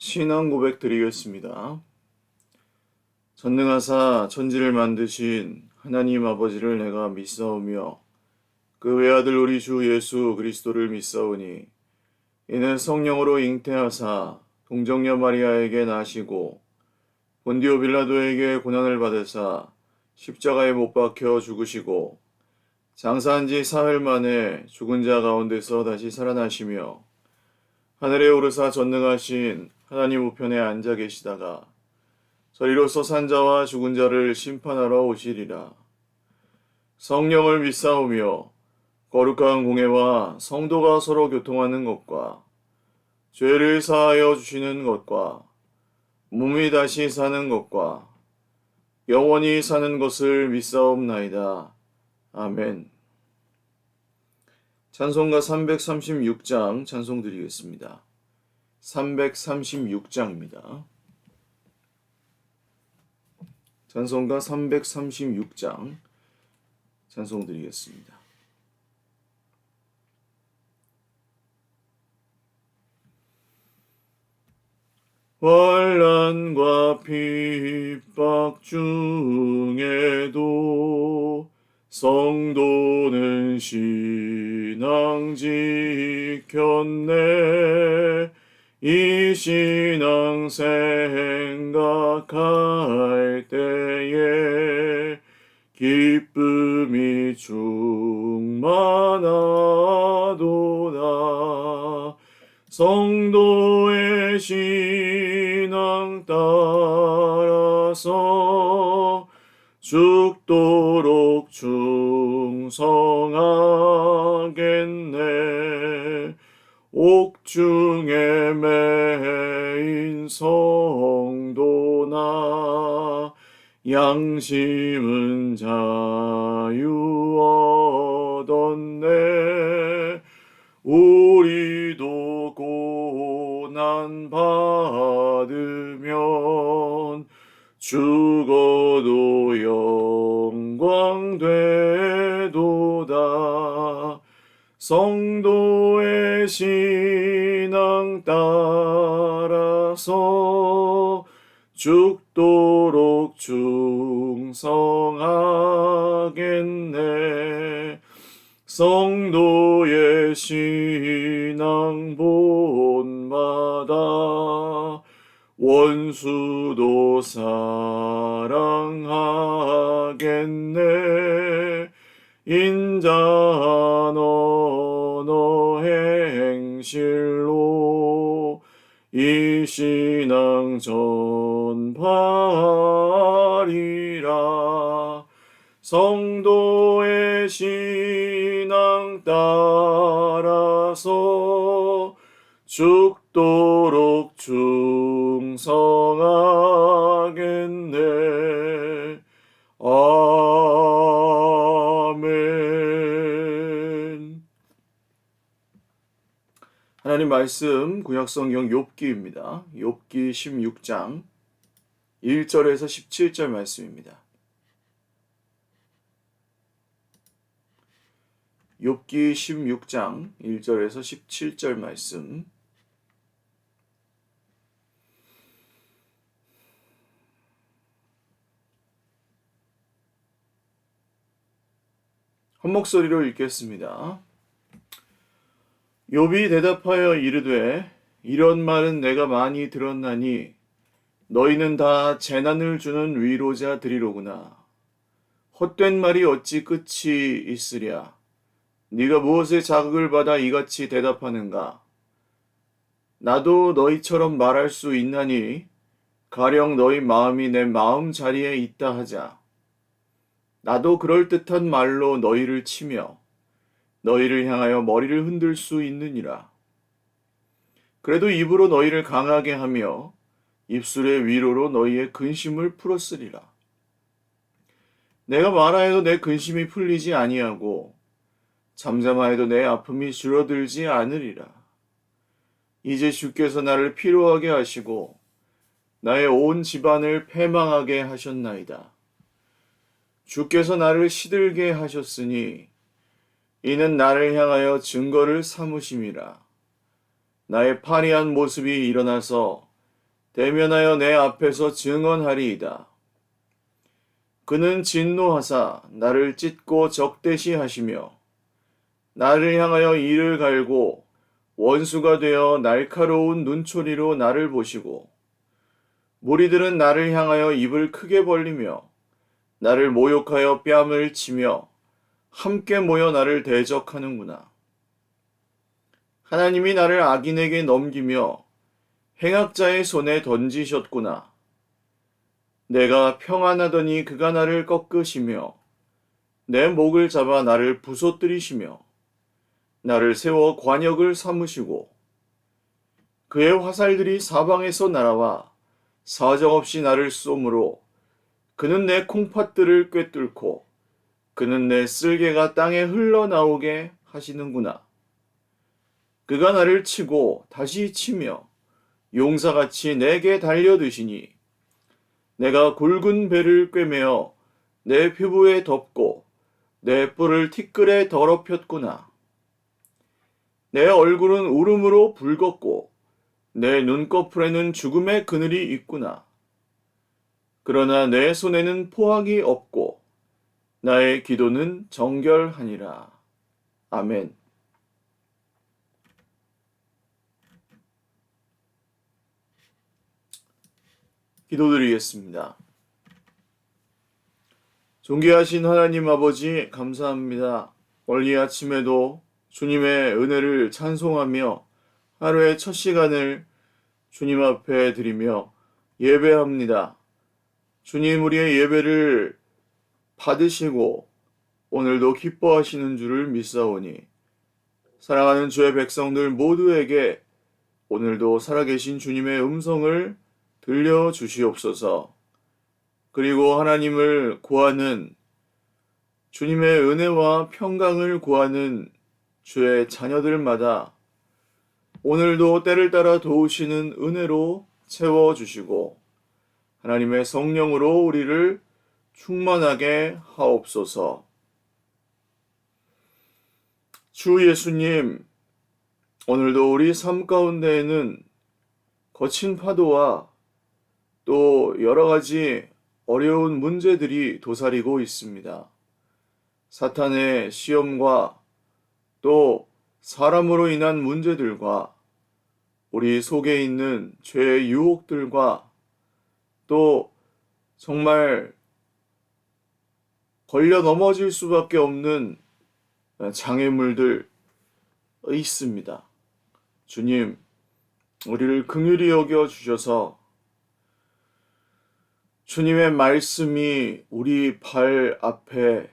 신앙 고백 드리겠습니다. 전능하사 천지를 만드신 하나님 아버지를 내가 믿사오며 그 외아들 우리 주 예수 그리스도를 믿사오니 이는 성령으로 잉태하사 동정녀 마리아에게 나시고 본디오 빌라도에게 고난을 받으사 십자가에 못 박혀 죽으시고 장사한 지 사흘 만에 죽은 자 가운데서 다시 살아나시며 하늘에 오르사 전능하신 하나님 우편에 앉아 계시다가 저리로서 산자와 죽은 자를 심판하러 오시리라. 성령을 믿사오며 거룩한 공회와 성도가 서로 교통하는 것과 죄를 사하여 주시는 것과 몸이 다시 사는 것과 영원히 사는 것을 믿사옵나이다. 아멘. 찬송가 336장 찬송 드리겠습니다. 336장입니다. 찬송가 336장 찬송 드리겠습니다. 환난과 핍박 중에도 성도는 신앙 지켰네. 이 신앙 생각할 때에 기쁨이 충만하도다. 성도의 신앙 따라서 죽도록 충성하겠네. 옥중에 매인 성도나 양심은 자유 얻었네. 우리도 고난 받으면 죽어도 영광 되도다. 성도의 신앙 따라서 죽도록 충성하겠네. 성도의 신앙 본받아 원수도 사랑하겠네. 인자한 언어 행실로 이 신앙 전파하리라. 성도의 신앙 따라서 죽도록 충성하겠네. 아멘. 하나님 말씀 구약성경 욥기입니다. 욥기 16장 1절에서 17절 말씀입니다. 욥기 16장 1절에서 17절 말씀. 한 목소리로 읽겠습니다. 욥이 대답하여 이르되 이런 말은 내가 많이 들었나니 너희는 다 재난을 주는 위로자들이로구나. 헛된 말이 어찌 끝이 있으랴. 네가 무엇에 자극을 받아 이같이 대답하는가? 나도 너희처럼 말할 수 있나니 가령 너희 마음이 내 마음 자리에 있다 하자. 나도 그럴듯한 말로 너희를 치며 너희를 향하여 머리를 흔들 수 있느니라. 그래도 입으로 너희를 강하게 하며 입술의 위로로 너희의 근심을 풀었으리라. 내가 말하여도 내 근심이 풀리지 아니하고 잠잠하여도 내 아픔이 줄어들지 않으리라. 이제 주께서 나를 피로하게 하시고 나의 온 집안을 패망하게 하셨나이다. 주께서 나를 시들게 하셨으니 이는 나를 향하여 증거를 삼으심이라. 나의 파리한 모습이 일어나서 대면하여 내 앞에서 증언하리이다. 그는 진노하사 나를 찢고 적대시하시며 나를 향하여 이를 갈고 원수가 되어 날카로운 눈초리로 나를 보시고 무리들은 나를 향하여 입을 크게 벌리며 나를 모욕하여 뺨을 치며 함께 모여 나를 대적하는구나. 하나님이 나를 악인에게 넘기며 행악자의 손에 던지셨구나. 내가 평안하더니 그가 나를 꺾으시며 내 목을 잡아 나를 부서뜨리시며 나를 세워 관역을 삼으시고 그의 화살들이 사방에서 날아와 사정없이 나를 쏘므로 그는 내 콩팥들을 꿰뚫고 그는 내 쓸개가 땅에 흘러나오게 하시는구나. 그가 나를 치고 다시 치며 용사같이 내게 달려드시니 내가 굵은 배를 꿰매어 내 표부에 덮고 내 뿔을 티끌에 더럽혔구나. 내 얼굴은 울음으로 붉었고 내 눈꺼풀에는 죽음의 그늘이 있구나. 그러나 내 손에는 포악이 없고 나의 기도는 정결하니라. 아멘. 기도드리겠습니다. 존귀하신 하나님 아버지 감사합니다. 오늘 이 아침에도 주님의 은혜를 찬송하며 하루의 첫 시간을 주님 앞에 드리며 예배합니다. 주님 우리의 예배를 받으시고 오늘도 기뻐하시는 줄을 믿사오니 사랑하는 주의 백성들 모두에게 오늘도 살아계신 주님의 음성을 들려주시옵소서. 그리고 하나님을 구하는 주님의 은혜와 평강을 구하는 주의 자녀들마다 오늘도 때를 따라 도우시는 은혜로 채워주시고 하나님의 성령으로 우리를 충만하게 하옵소서. 주 예수님, 오늘도 우리 삶 가운데에는 거친 파도와 또 여러 가지 어려운 문제들이 도사리고 있습니다. 사탄의 시험과 또 사람으로 인한 문제들과 우리 속에 있는 죄의 유혹들과 또 정말 걸려 넘어질 수밖에 없는 장애물들 있습니다. 주님, 우리를 긍휼히 여겨 주셔서 주님의 말씀이 우리 발 앞에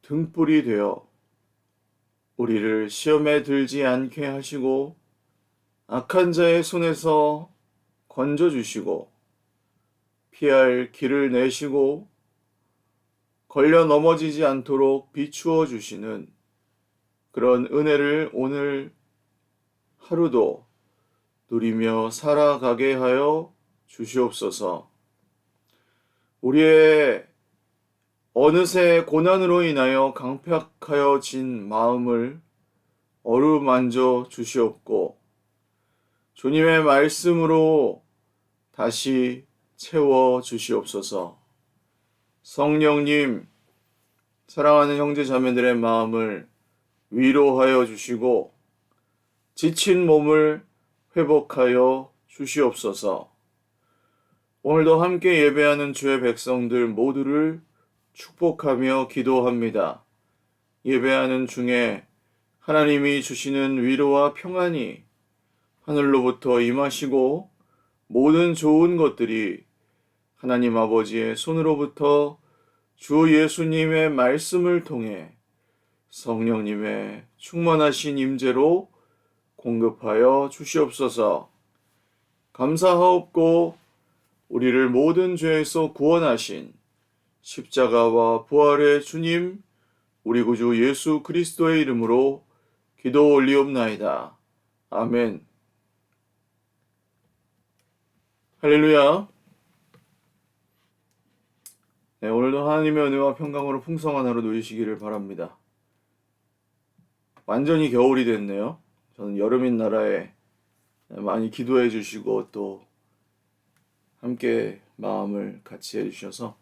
등불이 되어 우리를 시험에 들지 않게 하시고 악한 자의 손에서 건져주시고 피할 길을 내시고 걸려 넘어지지 않도록 비추어 주시는 그런 은혜를 오늘 하루도 누리며 살아가게 하여 주시옵소서. 우리의 어느새 고난으로 인하여 강팍하여진 마음을 어루만져 주시옵고 주님의 말씀으로 다시 채워 주시옵소서. 성령님, 사랑하는 형제 자매들의 마음을 위로하여 주시고 지친 몸을 회복하여 주시옵소서. 오늘도 함께 예배하는 주의 백성들 모두를 축복하며 기도합니다. 예배하는 중에 하나님이 주시는 위로와 평안이 하늘로부터 임하시고 모든 좋은 것들이 하나님 아버지의 손으로부터 주 예수님의 말씀을 통해 성령님의 충만하신 임재로 공급하여 주시옵소서. 감사하옵고 우리를 모든 죄에서 구원하신 십자가와 부활의 주님 우리 구주 예수 그리스도의 이름으로 기도 올리옵나이다. 아멘. 할렐루야. 네, 오늘도 하나님의 은혜와 평강으로 풍성한 하루 누리시기를 바랍니다. 완전히 겨울이 됐네요. 저는 여름인 나라에 많이 기도해 주시고 또 함께 마음을 같이 해주셔서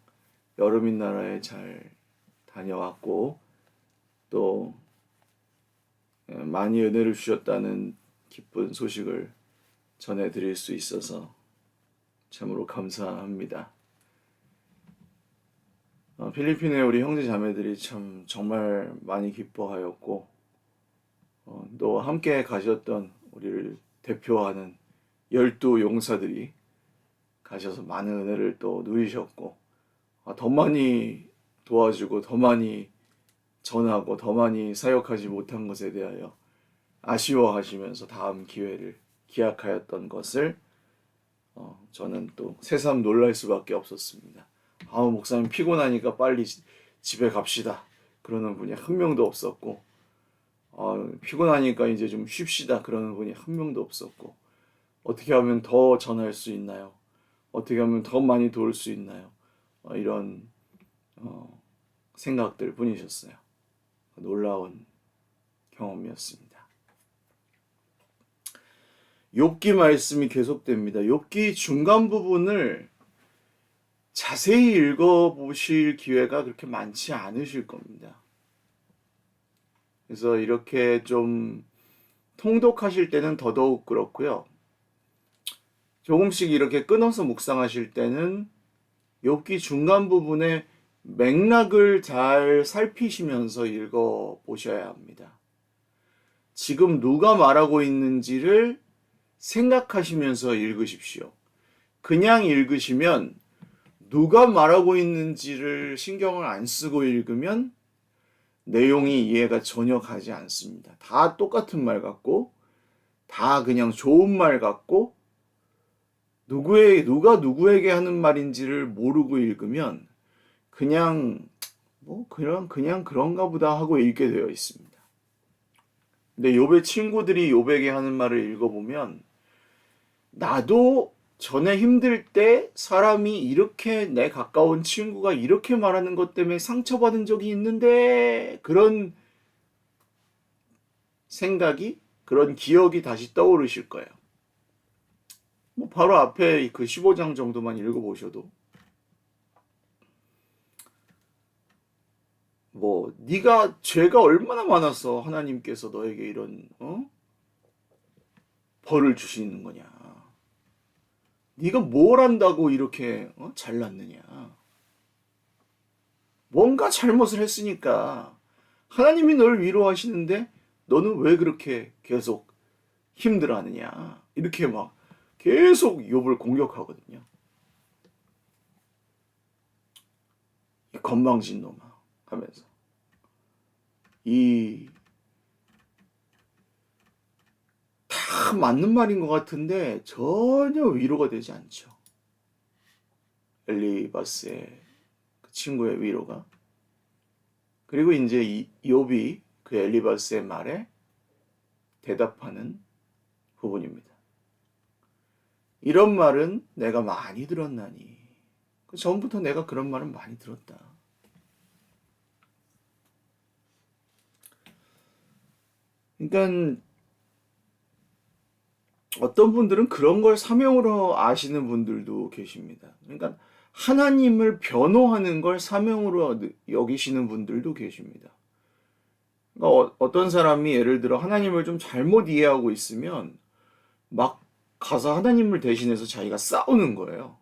여름인 나라에 잘 다녀왔고 또 많이 은혜를 주셨다는 기쁜 소식을 전해드릴 수 있어서 참으로 감사합니다. 필리핀에 우리 형제 자매들이 참 정말 많이 기뻐하였고 또 함께 가셨던 우리를 대표하는 12용사들이 가셔서 많은 은혜를 또 누리셨고 더 많이 도와주고 더 많이 전하고 더 많이 사역하지 못한 것에 대하여 아쉬워하시면서 다음 기회를 기약하였던 것을 저는 또 새삼 놀랄 수밖에 없었습니다. 목사님 피곤하니까 빨리 집에 갑시다. 그러는 분이 한 명도 없었고 피곤하니까 이제 좀 쉽시다. 그러는 분이 한 명도 없었고 어떻게 하면 더 전할 수 있나요? 어떻게 하면 더 많이 도울 수 있나요? 이런 생각들 뿐이셨어요. 놀라운 경험이었습니다. 욥기 말씀이 계속됩니다. 욥기 중간 부분을 자세히 읽어보실 기회가 그렇게 많지 않으실 겁니다. 그래서 이렇게 좀 통독하실 때는 더더욱 그렇고요. 조금씩 이렇게 끊어서 묵상하실 때는 욥기 중간 부분의 맥락을 잘 살피시면서 읽어보셔야 합니다. 지금 누가 말하고 있는지를 생각하시면서 읽으십시오. 그냥 읽으시면 누가 말하고 있는지를 신경을 안 쓰고 읽으면 내용이 이해가 전혀 가지 않습니다. 다 똑같은 말 같고 다 그냥 좋은 말 같고 누가 누구에게 하는 말인지를 모르고 읽으면 그냥 그냥 그런가 보다 하고 읽게 되어 있습니다. 근데 욥의 친구들이 욥에게 하는 말을 읽어보면 나도 전에 힘들 때 사람이 이렇게 내 가까운 친구가 이렇게 말하는 것 때문에 상처받은 적이 있는데 그런 생각이 그런 기억이 다시 떠오르실 거예요. 바로 앞에 그 15장 정도만 읽어보셔도 네가 죄가 얼마나 많아서 하나님께서 너에게 이런 벌을 주시는 거냐. 네가 뭘 한다고 이렇게 잘났느냐. 뭔가 잘못을 했으니까 하나님이 널 위로하시는데 너는 왜 그렇게 계속 힘들어하느냐. 이렇게 막 계속 욥을 공격하거든요. 이 건방진 놈아 하면서 다 맞는 말인 것 같은데 전혀 위로가 되지 않죠. 엘리바스의 그 친구의 위로가. 그리고 이제 욥이 그 엘리바스의 말에 대답하는 부분입니다. 이런 말은 내가 많이 들었나니. 전부터 내가 그런 말은 많이 들었다. 그러니까 어떤 분들은 그런 걸 사명으로 아시는 분들도 계십니다. 그러니까 하나님을 변호하는 걸 사명으로 여기시는 분들도 계십니다. 그러니까 어떤 사람이 예를 들어 하나님을 좀 잘못 이해하고 있으면 막 가서 하나님을 대신해서 자기가 싸우는 거예요.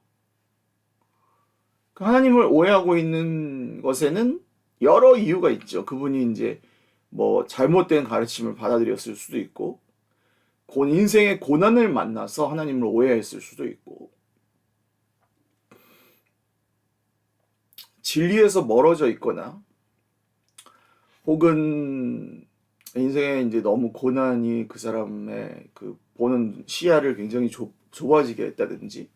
하나님을 오해하고 있는 것에는 여러 이유가 있죠. 그분이 이제 잘못된 가르침을 받아들였을 수도 있고, 인생의 고난을 만나서 하나님을 오해했을 수도 있고, 진리에서 멀어져 있거나, 혹은 인생에 이제 너무 고난이 그 사람의 그 보는 시야를 굉장히 좁아지게 했다든지,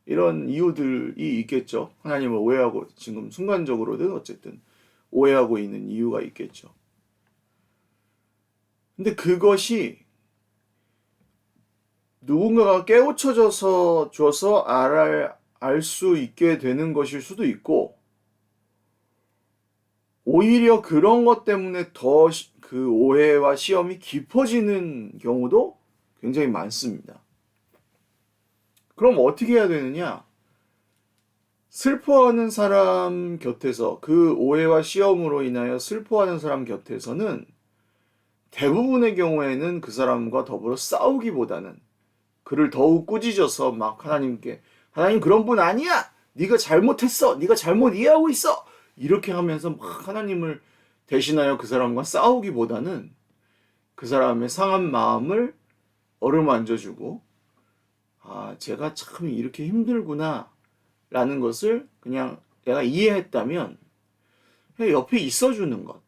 이런 이유들이 있겠죠. 하나님을 오해하고 지금 순간적으로든 어쨌든 오해하고 있는 이유가 있겠죠. 근데 그것이 누군가가 깨우쳐져서 줘서 알 수 있게 되는 것일 수도 있고, 오히려 그런 것 때문에 더 그 오해와 시험이 깊어지는 경우도 굉장히 많습니다. 그럼 어떻게 해야 되느냐? 슬퍼하는 사람 곁에서, 그 오해와 시험으로 인하여 슬퍼하는 사람 곁에서는 대부분의 경우에는 그 사람과 더불어 싸우기보다는 그를 더욱 꾸짖어서 막 하나님께, 하나님 그런 분 아니야! 네가 잘못했어! 네가 잘못 이해하고 있어! 이렇게 하면서 막 하나님을 대신하여 그 사람과 싸우기보다는 그 사람의 상한 마음을 어루만져주고, 아, 제가 참 이렇게 힘들구나 라는 것을 그냥 내가 이해했다면 그냥 옆에 있어주는 것.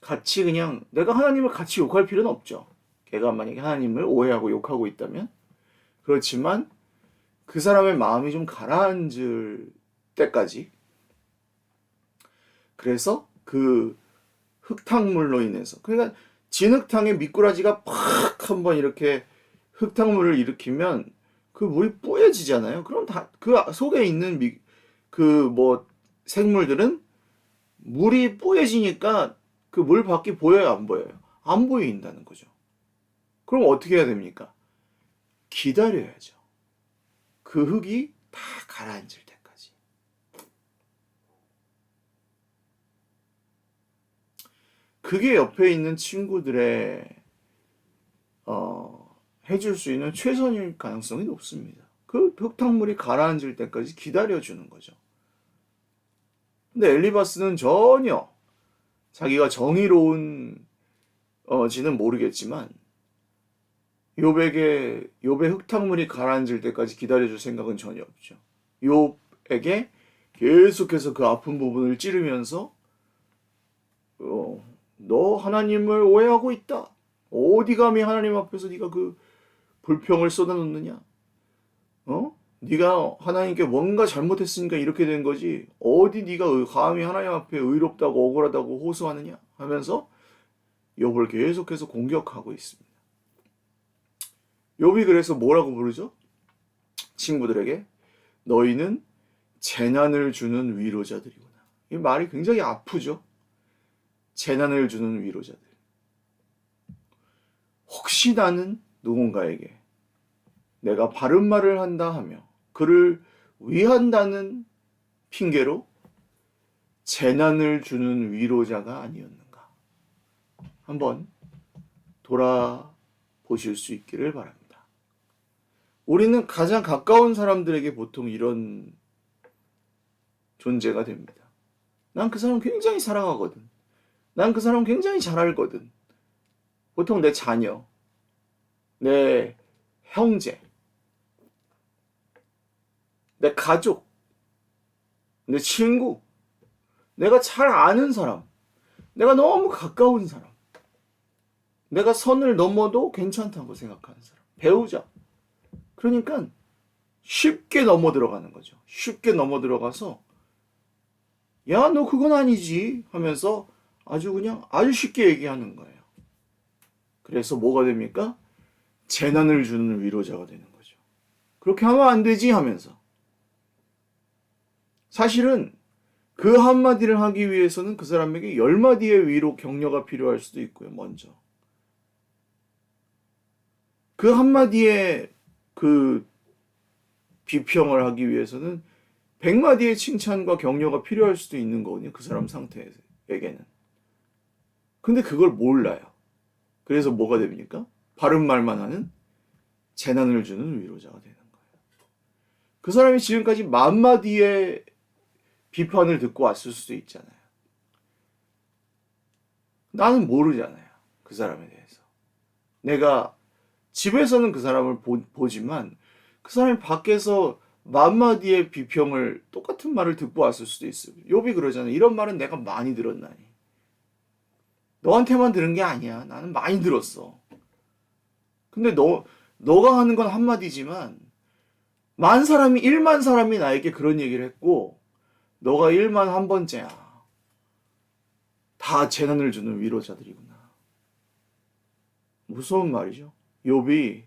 같이 그냥, 내가 하나님을 같이 욕할 필요는 없죠. 걔가 만약에 하나님을 오해하고 욕하고 있다면. 그렇지만 그 사람의 마음이 좀 가라앉을 때까지, 그래서 그 흙탕물로 인해서, 그러니까 진흙탕에 미꾸라지가 팍 한번 이렇게 흙탕물을 일으키면 그 물이 뿌얘지잖아요. 그럼 다 그 속에 있는 그 뭐 생물들은 물이 뿌얘지니까 그 물 밖이 보여요, 안 보여요? 안 보인다는 거죠. 그럼 어떻게 해야 됩니까? 기다려야죠. 그 흙이 다 가라앉을 때까지. 그게 옆에 있는 친구들의 해줄 수 있는 최선일 가능성이 높습니다. 그 흙탕물이 가라앉을 때까지 기다려주는 거죠. 근데 엘리바스는 전혀 자기가 정의로운 지는 모르겠지만 욥의 흙탕물이 가라앉을 때까지 기다려줄 생각은 전혀 없죠. 욥에게 계속해서 그 아픈 부분을 찌르면서 너 하나님을 오해하고 있다. 어디 감히 하나님 앞에서 네가 그 불평을 쏟아놓느냐? 네가 하나님께 뭔가 잘못했으니까 이렇게 된 거지. 어디 네가 감히 하나님 앞에 의롭다고 억울하다고 호소하느냐? 하면서 욥을 계속해서 공격하고 있습니다. 욥이 그래서 뭐라고 부르죠? 친구들에게 너희는 재난을 주는 위로자들이구나. 이 말이 굉장히 아프죠. 재난을 주는 위로자들. 혹시 나는 누군가에게 내가 바른 말을 한다 하며 그를 위한다는 핑계로 재난을 주는 위로자가 아니었는가? 한번 돌아보실 수 있기를 바랍니다. 우리는 가장 가까운 사람들에게 보통 이런 존재가 됩니다. 난 그 사람 굉장히 사랑하거든. 난 그 사람 굉장히 잘 알거든. 보통 내 자녀, 내 형제, 내 가족, 내 친구, 내가 잘 아는 사람, 내가 너무 가까운 사람, 내가 선을 넘어도 괜찮다고 생각하는 사람, 배우자. 그러니까 쉽게 넘어 들어가는 거죠. 쉽게 넘어 들어가서 야, 너 그건 아니지 하면서 아주 쉽게 얘기하는 거예요. 그래서 뭐가 됩니까? 재난을 주는 위로자가 되는 거죠. 그렇게 하면 안 되지 하면서. 사실은 그 한마디를 하기 위해서는 그 사람에게 10마디의 위로 격려가 필요할 수도 있고요. 먼저 그 한마디의 그 비평을 하기 위해서는 100마디의 칭찬과 격려가 필요할 수도 있는 거거든요. 그 사람 상태에게는. 근데 그걸 몰라요. 그래서 뭐가 됩니까? 바른 말만 하는 재난을 주는 위로자가 되는 거예요. 그 사람이 지금까지 10,000마디의 비판을 듣고 왔을 수도 있잖아요. 나는 모르잖아요. 그 사람에 대해서. 내가 집에서는 그 사람을 보지만 그 사람이 밖에서 10,000마디의 비평을, 똑같은 말을 듣고 왔을 수도 있어요. 욥이 그러잖아요. 이런 말은 내가 많이 들었나니. 너한테만 들은 게 아니야. 나는 많이 들었어. 근데 너가 하는 건 한마디지만 1만 사람이 나에게 그런 얘기를 했고 너가 1만 한 번째야. 다 재난을 주는 위로자들이구나. 무서운 말이죠. 욥이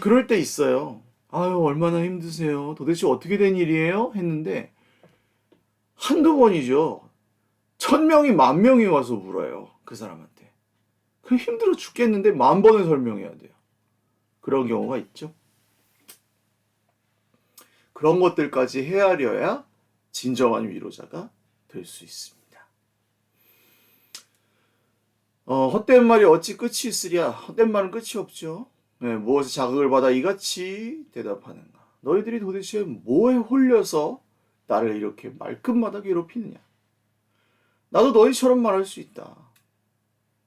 그럴 때 있어요. 아유, 얼마나 힘드세요. 도대체 어떻게 된 일이에요? 했는데 한두 번이죠. 1,000명이 10,000명이 와서 물어요. 그 사람한테. 그 힘들어 죽겠는데 10,000번을 설명해야 돼요. 그런 경우가 있죠. 그런 것들까지 헤아려야 진정한 위로자가 될 수 있습니다. 헛된 말이 어찌 끝이 있으랴. 헛된 말은 끝이 없죠. 네, 무엇에 자극을 받아 이같이 대답하는가. 너희들이 도대체 뭐에 홀려서 나를 이렇게 말끝마다 괴롭히느냐. 나도 너희처럼 말할 수 있다.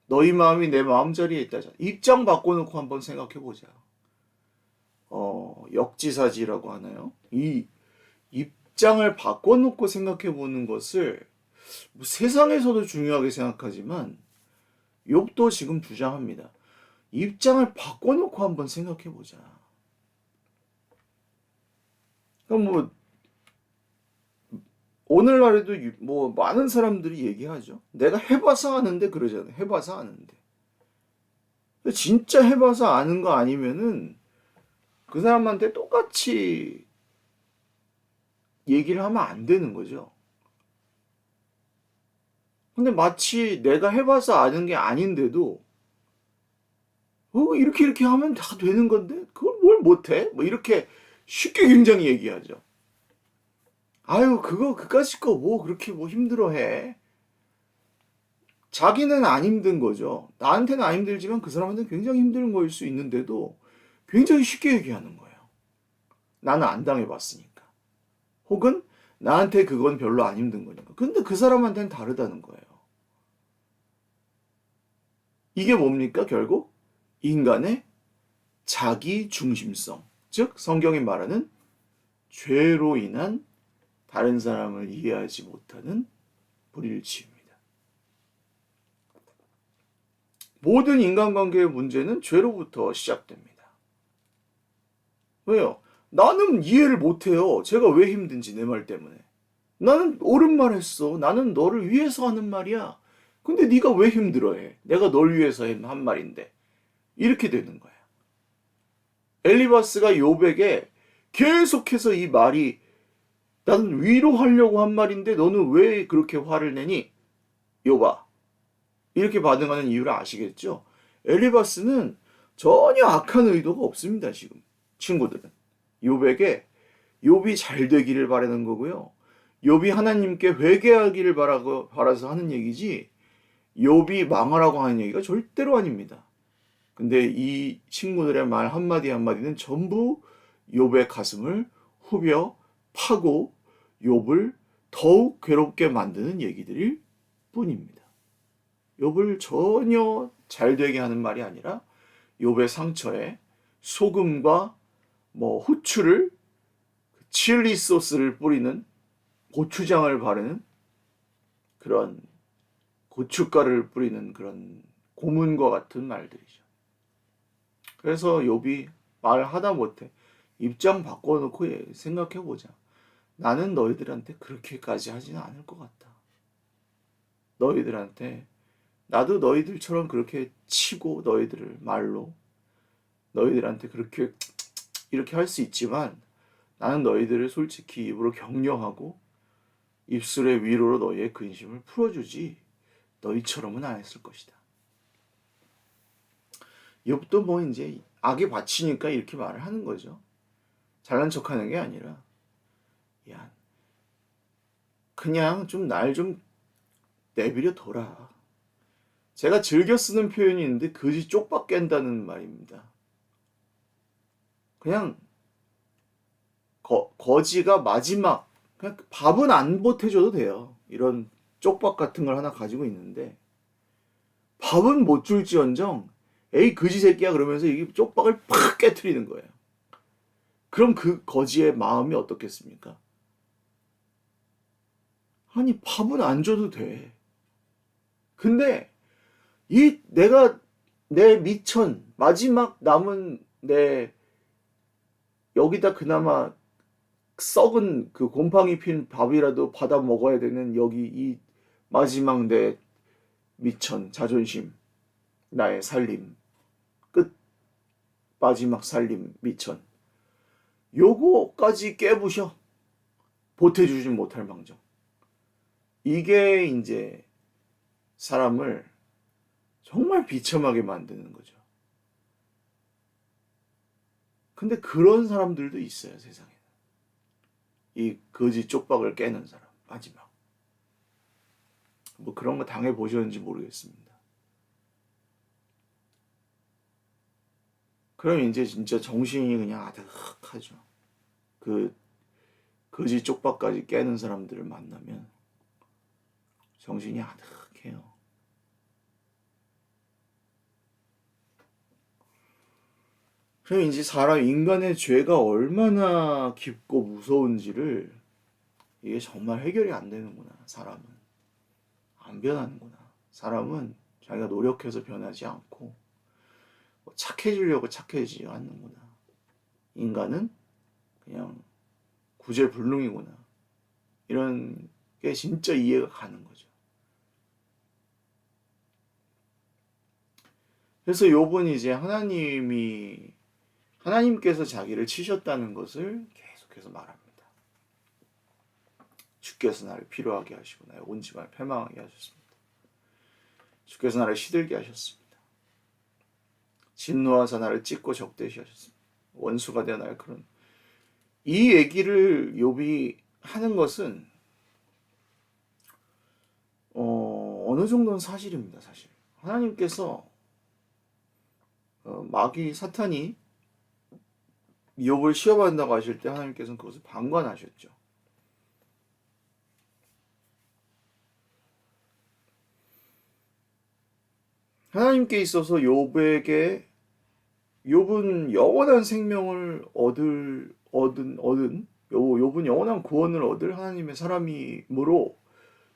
너희 마음이 내 마음자리에 있다. 입장 바꿔놓고 한번 생각해보자. 역지사지라고 하나요? 이 입장을 바꿔놓고 생각해보는 것을 뭐 세상에서도 중요하게 생각하지만 욥도 지금 주장합니다. 입장을 바꿔놓고 한번 생각해보자. 그럼 뭐 오늘날에도 뭐 많은 사람들이 얘기하죠. 내가 해봐서 아는데 그러잖아요. 해봐서 아는데. 진짜 해봐서 아는 거 아니면은 그 사람한테 똑같이 얘기를 하면 안 되는 거죠. 근데 마치 내가 해봐서 아는 게 아닌데도 이렇게 하면 다 되는 건데 그걸 뭘 못해? 뭐 이렇게 쉽게 굉장히 얘기하죠. 아유 그거 그까짓 거 뭐 그렇게 뭐 힘들어해. 자기는 안 힘든 거죠. 나한테는 안 힘들지만 그 사람한테는 굉장히 힘든 거일 수 있는데도 굉장히 쉽게 얘기하는 거예요. 나는 안 당해봤으니까. 혹은 나한테 그건 별로 안 힘든 거니까. 근데 그 사람한테는 다르다는 거예요. 이게 뭡니까 결국? 인간의 자기 중심성. 즉 성경이 말하는 죄로 인한 다른 사람을 이해하지 못하는 불일치입니다. 모든 인간관계의 문제는 죄로부터 시작됩니다. 왜요? 나는 이해를 못해요. 제가 왜 힘든지 내 말 때문에. 나는 옳은 말 했어. 나는 너를 위해서 하는 말이야. 근데 네가 왜 힘들어해? 내가 널 위해서 한 말인데. 이렇게 되는 거야. 엘리바스가 욥에게 계속해서 이 말이 나는 위로하려고 한 말인데 너는 왜 그렇게 화를 내니? 욥아. 이렇게 반응하는 이유를 아시겠죠? 엘리바스는 전혀 악한 의도가 없습니다, 지금. 친구들은. 욥에게 욥이 잘 되기를 바라는 거고요. 욥이 하나님께 회개하기를 바라서 하는 얘기지 욥이 망하라고 하는 얘기가 절대로 아닙니다. 근데 이 친구들의 말 한마디 한마디는 전부 욥의 가슴을 후벼 파고 욥을 더욱 괴롭게 만드는 얘기들일 뿐입니다. 욥을 전혀 잘 되게 하는 말이 아니라 욥의 상처에 소금과 뭐 후추를 칠리 소스를 뿌리는 고추장을 바르는 그런 고춧가루를 뿌리는 그런 고문과 같은 말들이죠. 그래서 욥이 말하다 못해 입장 바꿔놓고 생각해보자. 나는 너희들한테 그렇게까지 하지는 않을 것 같다. 너희들한테 나도 너희들처럼 그렇게 치고 너희들을 말로 너희들한테 그렇게 이렇게 할 수 있지만 나는 너희들을 솔직히 입으로 격려하고 입술의 위로로 너희의 근심을 풀어주지 너희처럼은 안 했을 것이다. 욥도 뭐 이제 악에 바치니까 이렇게 말을 하는 거죠. 잘난 척하는 게 아니라 야 그냥 좀 날 좀 내버려 둬라. 제가 즐겨 쓰는 표현이 있는데 거지 쪽박 깬다는 말입니다. 그냥 거지가 마지막 그냥 밥은 안 보태줘도 돼요. 이런 쪽박 같은 걸 하나 가지고 있는데 밥은 못 줄지언정 에이 거지 새끼야 그러면서 이 쪽박을 팍 깨트리는 거예요. 그럼 그 거지의 마음이 어떻겠습니까? 아니 밥은 안 줘도 돼. 근데 내가 내 미천 마지막 남은 내 여기다 그나마 썩은 그 곰팡이 핀 밥이라도 받아 먹어야 되는 여기 이 마지막 내 미천 자존심 나의 살림 끝 마지막 살림 미천 요거까지 깨부셔 보태주지 못할 망정. 이게 이제 사람을 정말 비참하게 만드는 거죠. 근데 그런 사람들도 있어요, 세상에. 이 거지 쪽박을 깨는 사람, 마지막. 뭐 그런 거 당해보셨는지 모르겠습니다. 그럼 이제 진짜 정신이 그냥 아득하죠. 그 거지 쪽박까지 깨는 사람들을 만나면 정신이 아득해요. 그럼 이제 인간의 죄가 얼마나 깊고 무서운지를 이게 정말 해결이 안 되는구나. 사람은 안 변하는구나. 사람은 자기가 노력해서 변하지 않고 착해지려고 착해지지 않는구나. 인간은 그냥 구제불능이구나. 이런 게 진짜 이해가 가는 거죠. 그래서 욥은 이제 하나님께서 자기를 치셨다는 것을 계속해서 말합니다. 주께서 나를 피로하게 하시고 나의 온 집안을 패망하게 하셨습니다. 주께서 나를 시들게 하셨습니다. 진노하사 나를 찢고 적대시 하셨습니다. 원수가 되어 나를 그런 이 얘기를 욥이 하는 것은 어느 정도는 사실입니다. 사실 하나님께서 마귀 사탄이 욥을 시험한다고 하실 때 하나님께서는 그것을 방관하셨죠. 하나님께 있어서 욥은 영원한 생명을 욥은 영원한 구원을 얻을 하나님의 사람이므로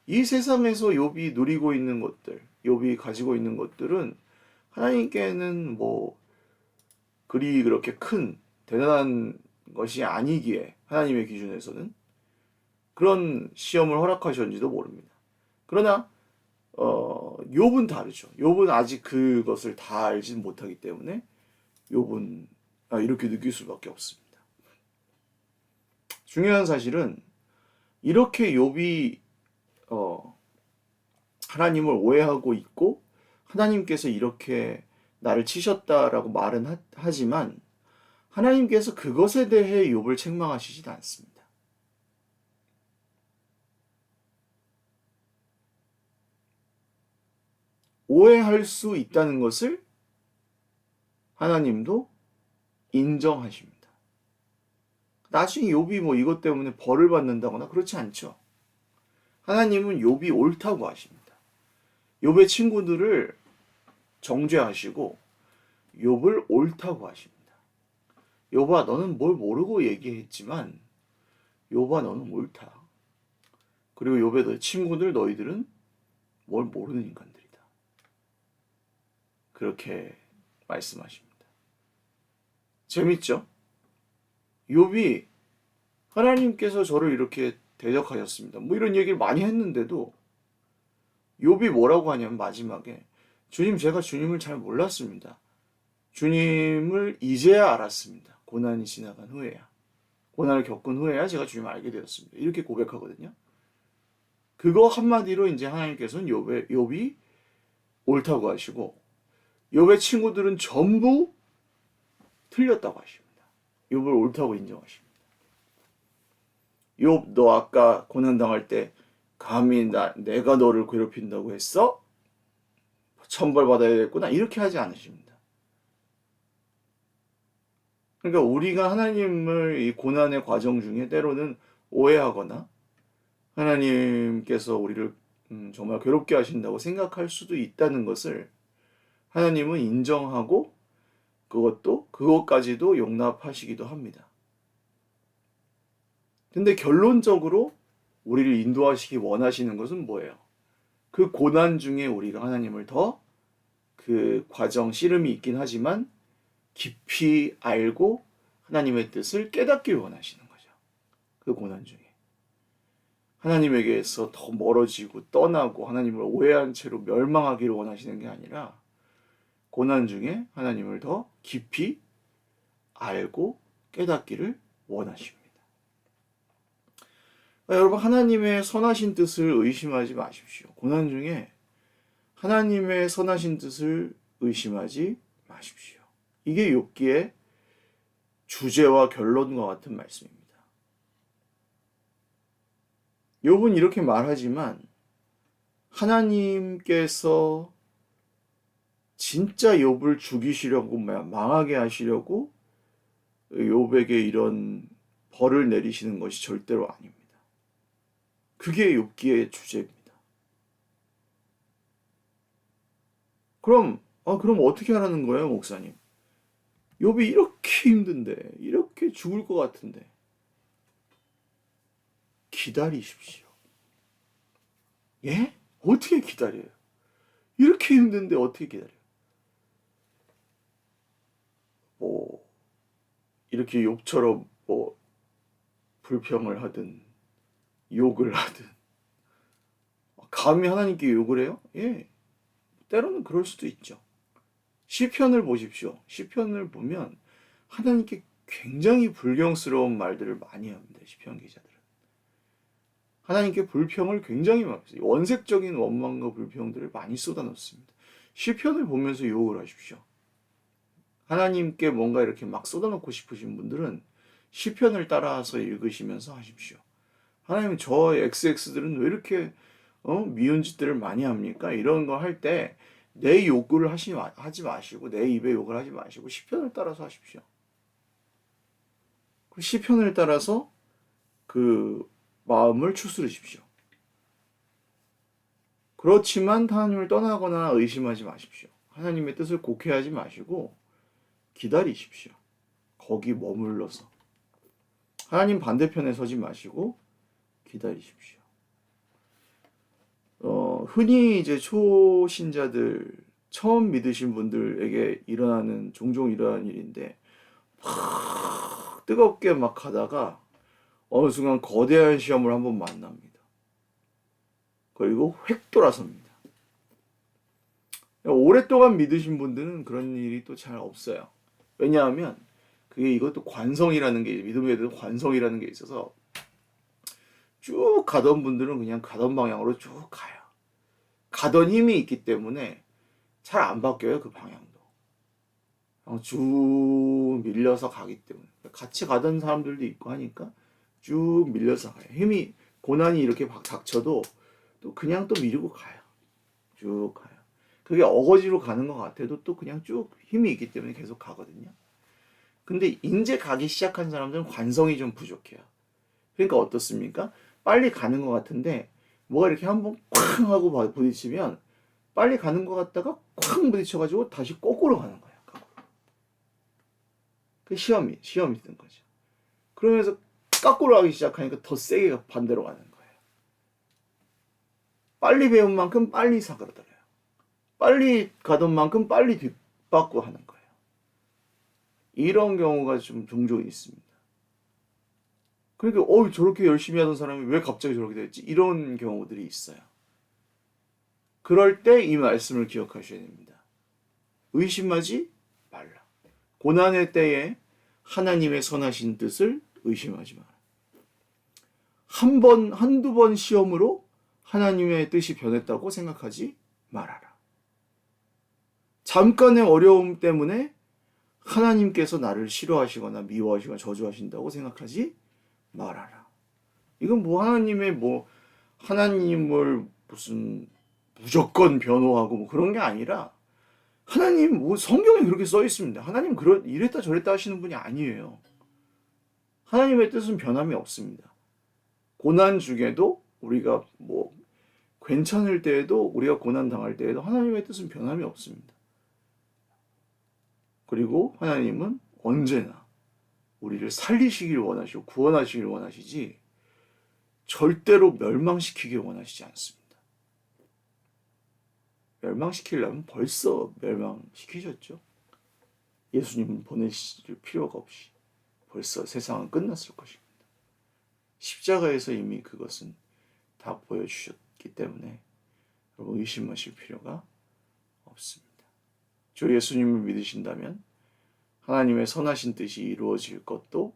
이 세상에서 욥이 누리고 있는 것들, 욥이 가지고 있는 것들은 하나님께는 뭐 그렇게 큰 대단한 것이 아니기에 하나님의 기준에서는 그런 시험을 허락하셨는지도 모릅니다. 그러나 욥은 다르죠. 욥은 아직 그것을 다 알지는 못하기 때문에 욥은 이렇게 느낄 수밖에 없습니다. 중요한 사실은 이렇게 욥이 하나님을 오해하고 있고 하나님께서 이렇게 나를 치셨다라고 말은 하지만 하나님께서 그것에 대해 욥을 책망하시진 않습니다. 오해할 수 있다는 것을 하나님도 인정하십니다. 나중에 욥이 뭐 이것 때문에 벌을 받는다거나 그렇지 않죠. 하나님은 욥이 옳다고 하십니다. 욥의 친구들을 정죄하시고 욥을 옳다고 하십니다. 욥아 너는 뭘 모르고 얘기했지만 욥아 너는 옳다. 그리고 욥의 친구들 너희들은 뭘 모르는 인간들이다. 그렇게 말씀하십니다. 재밌죠? 욥이 하나님께서 저를 이렇게 대적하셨습니다. 뭐 이런 얘기를 많이 했는데도 욥이 뭐라고 하냐면 마지막에 주님 제가 주님을 잘 몰랐습니다. 주님을 이제야 알았습니다. 고난이 지나간 후에야. 고난을 겪은 후에야 제가 주님을 알게 되었습니다. 이렇게 고백하거든요. 그거 한마디로 이제 하나님께서는 욥이 옳다고 하시고 욥의 친구들은 전부 틀렸다고 하십니다. 욥을 옳다고 인정하십니다. 욥 너 아까 고난당할 때 감히 내가 너를 괴롭힌다고 했어? 천벌 받아야겠구나 이렇게 하지 않으십니다. 그러니까 우리가 하나님을 이 고난의 과정 중에 때로는 오해하거나 하나님께서 우리를 정말 괴롭게 하신다고 생각할 수도 있다는 것을 하나님은 인정하고 그것까지도 용납하시기도 합니다. 근데 결론적으로 우리를 인도하시기 원하시는 것은 뭐예요? 그 고난 중에 우리가 하나님을 더 그 과정 씨름이 있긴 하지만 깊이 알고 하나님의 뜻을 깨닫기 원하시는 거죠. 그 고난 중에. 하나님에게서 더 멀어지고 떠나고 하나님을 오해한 채로 멸망하기를 원하시는 게 아니라 고난 중에 하나님을 더 깊이 알고 깨닫기를 원하십니다. 여러분 하나님의 선하신 뜻을 의심하지 마십시오. 고난 중에 하나님의 선하신 뜻을 의심하지 마십시오. 이게 욥기의 주제와 결론과 같은 말씀입니다. 욥은 이렇게 말하지만 하나님께서 진짜 욥을 죽이시려고 망하게 하시려고 욥에게 이런 벌을 내리시는 것이 절대로 아닙니다. 그게 욥기의 주제입니다. 그럼 어떻게 하라는 거예요, 목사님? 욥이 이렇게 힘든데, 이렇게 죽을 것 같은데 기다리십시오. 예? 어떻게 기다려요? 이렇게 힘든데 어떻게 기다려요? 뭐 이렇게 욥처럼 뭐 불평을 하든 욕을 하든 감히 하나님께 욕을 해요? 예, 때로는 그럴 수도 있죠. 시편을 보십시오. 시편을 보면 하나님께 굉장히 불경스러운 말들을 많이 합니다. 시편 기자들은. 하나님께 불평을 굉장히 많이 해요. 원색적인 원망과 불평들을 많이 쏟아놓습니다. 시편을 보면서 욕을 하십시오. 하나님께 뭔가 이렇게 막 쏟아놓고 싶으신 분들은 시편을 따라서 읽으시면서 하십시오. 하나님 저 XX들은 왜 이렇게 미운 짓들을 많이 합니까? 이런 거 할 때 내 욕구를 하지 마시고 내 입에 욕을 하지 마시고 시편을 따라서 하십시오. 그 시편을 따라서 그 마음을 추스르십시오. 그렇지만 하나님을 떠나거나 의심하지 마십시오. 하나님의 뜻을 곡해하지 마시고 기다리십시오. 거기 머물러서. 하나님 반대편에 서지 마시고 기다리십시오. 흔히 이제 초신자들, 처음 믿으신 분들에게 종종 일어나는 일인데, 막 뜨겁게 막 가다가 어느 순간 거대한 시험을 한번 만납니다. 그리고 획 돌아섭니다. 오랫동안 믿으신 분들은 그런 일이 또 잘 없어요. 왜냐하면 이것도 관성이라는 게, 믿음에도 관성이라는 게 있어서 쭉 가던 분들은 그냥 가던 방향으로 쭉 가요. 가던 힘이 있기 때문에 잘 안 바뀌어요, 그 방향도. 쭉 밀려서 가기 때문에. 같이 가던 사람들도 있고 하니까 쭉 밀려서 가요. 고난이 이렇게 닥쳐도 또 그냥 또 밀고 가요. 쭉 가요. 그게 어거지로 가는 것 같아도 또 그냥 쭉 힘이 있기 때문에 계속 가거든요. 근데 이제 가기 시작한 사람들은 관성이 좀 부족해요. 그러니까 어떻습니까? 빨리 가는 것 같은데 뭐가 이렇게 한번 쾅 하고 부딪히면 빨리 가는 것 같다가 쾅 부딪혀가지고 다시 거꾸로 가는 거예요. 그 시험이 든 거죠. 그러면서 거꾸로 가기 시작하니까 더 세게 반대로 가는 거예요. 빨리 배운 만큼 빨리 사그라들어요. 빨리 가던 만큼 빨리 뒷받고 하는 거예요. 이런 경우가 좀 종종 있습니다. 그러니까 저렇게 열심히 하던 사람이 왜 갑자기 저렇게 됐지? 이런 경우들이 있어요. 그럴 때 이 말씀을 기억하셔야 됩니다. 의심하지 말라. 고난의 때에 하나님의 선하신 뜻을 의심하지 마라. 한두 번 시험으로 하나님의 뜻이 변했다고 생각하지 말아라. 잠깐의 어려움 때문에 하나님께서 나를 싫어하시거나 미워하시거나 저주하신다고 생각하지 말아라. 이건 하나님을 무슨 무조건 변호하고 그런 게 아니라 하나님 성경에 그렇게 써 있습니다. 하나님 이랬다 저랬다 하시는 분이 아니에요. 하나님의 뜻은 변함이 없습니다. 고난 중에도 우리가 괜찮을 때에도 우리가 고난 당할 때에도 하나님의 뜻은 변함이 없습니다. 그리고 하나님은 언제나 우리를 살리시길 원하시고 구원하시길 원하시지 절대로 멸망시키길 원하시지 않습니다. 멸망시키려면 벌써 멸망시키셨죠. 예수님은 보내실 필요가 없이 벌써 세상은 끝났을 것입니다. 십자가에서 이미 그것은 다 보여주셨기 때문에 여러분 의심하실 필요가 없습니다. 주 예수님을 믿으신다면 하나님의 선하신 뜻이 이루어질 것도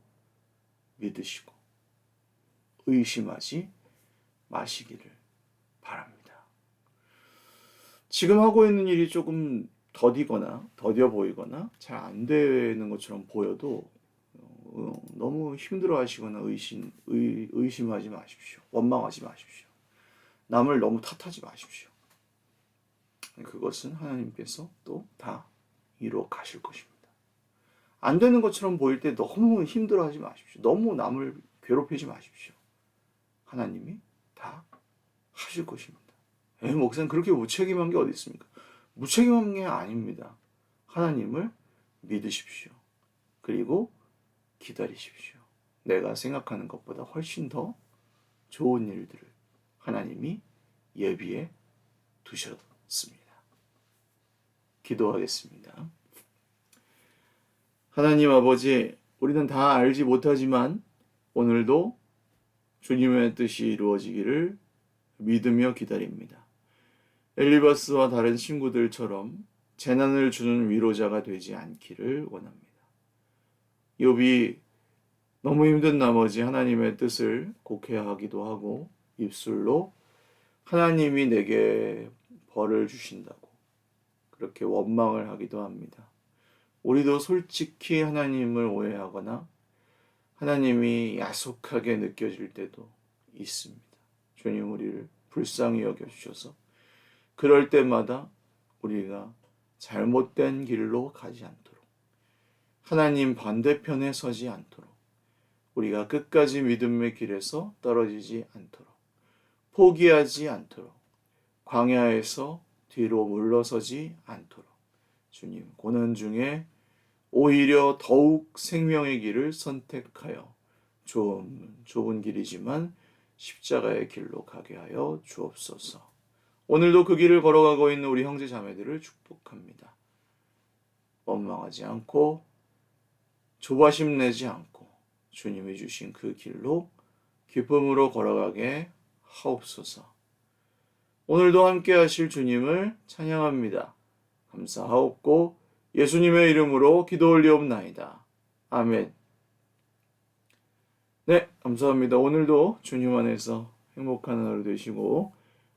믿으시고 의심하지 마시기를 바랍니다. 지금 하고 있는 일이 조금 더뎌 보이거나 잘 안 되는 것처럼 보여도 너무 힘들어 하시거나 의심하지 마십시오. 원망하지 마십시오. 남을 너무 탓하지 마십시오. 그것은 하나님께서 또 다 이루어 가실 것입니다. 안 되는 것처럼 보일 때 너무 힘들어 하지 마십시오. 너무 남을 괴롭히지 마십시오. 하나님이 다 하실 것입니다. 목사님 그렇게 무책임한 게 어디 있습니까? 무책임한 게 아닙니다. 하나님을 믿으십시오. 그리고 기다리십시오. 내가 생각하는 것보다 훨씬 더 좋은 일들을 하나님이 예비해 두셨습니다. 기도하겠습니다. 하나님 아버지, 우리는 다 알지 못하지만 오늘도 주님의 뜻이 이루어지기를 믿으며 기다립니다. 엘리바스와 다른 친구들처럼 재난을 주는 위로자가 되지 않기를 원합니다. 욥이 너무 힘든 나머지 하나님의 뜻을 곡해하기도 하고 입술로 하나님이 내게 벌을 주신다고 그렇게 원망을 하기도 합니다. 우리도 솔직히 하나님을 오해하거나 하나님이 야속하게 느껴질 때도 있습니다. 주님 우리를 불쌍히 여겨주셔서 그럴 때마다 우리가 잘못된 길로 가지 않도록 하나님 반대편에 서지 않도록 우리가 끝까지 믿음의 길에서 떨어지지 않도록 포기하지 않도록 광야에서 뒤로 물러서지 않도록 주님 고난 중에 오히려 더욱 생명의 길을 선택하여 좁은 길이지만 십자가의 길로 가게 하여 주옵소서. 오늘도 그 길을 걸어가고 있는 우리 형제 자매들을 축복합니다. 원망하지 않고 조바심 내지 않고 주님이 주신 그 길로 기쁨으로 걸어가게 하옵소서. 오늘도 함께 하실 주님을 찬양합니다. 감사하옵고 예수님의 이름으로 기도 올리옵나이다. 아멘. 네, 감사합니다. 오늘도 주님 안에서 행복한 하루 되시고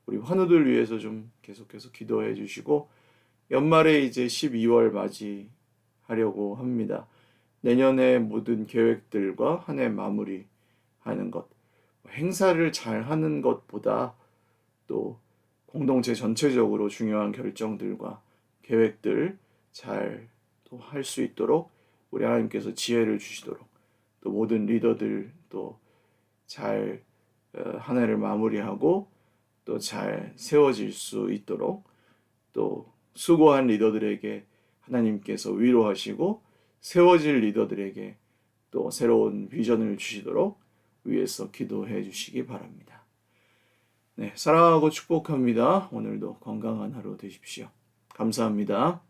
우리 환우들 위해서 좀 계속해서 기도해 주시고 연말에 이제 12월 맞이하려고 합니다. 내년의 모든 계획들과 한 해 마무리하는 것, 행사를 잘 하는 것보다 또 공동체 전체적으로 중요한 결정들과 계획들 잘 또 할 수 있도록 우리 하나님께서 지혜를 주시도록 또 모든 리더들 또 잘 한 해를 마무리하고 또 잘 세워질 수 있도록 또 수고한 리더들에게 하나님께서 위로하시고 세워질 리더들에게 또 새로운 비전을 주시도록 위에서 기도해 주시기 바랍니다. 네, 사랑하고 축복합니다. 오늘도 건강한 하루 되십시오. 감사합니다.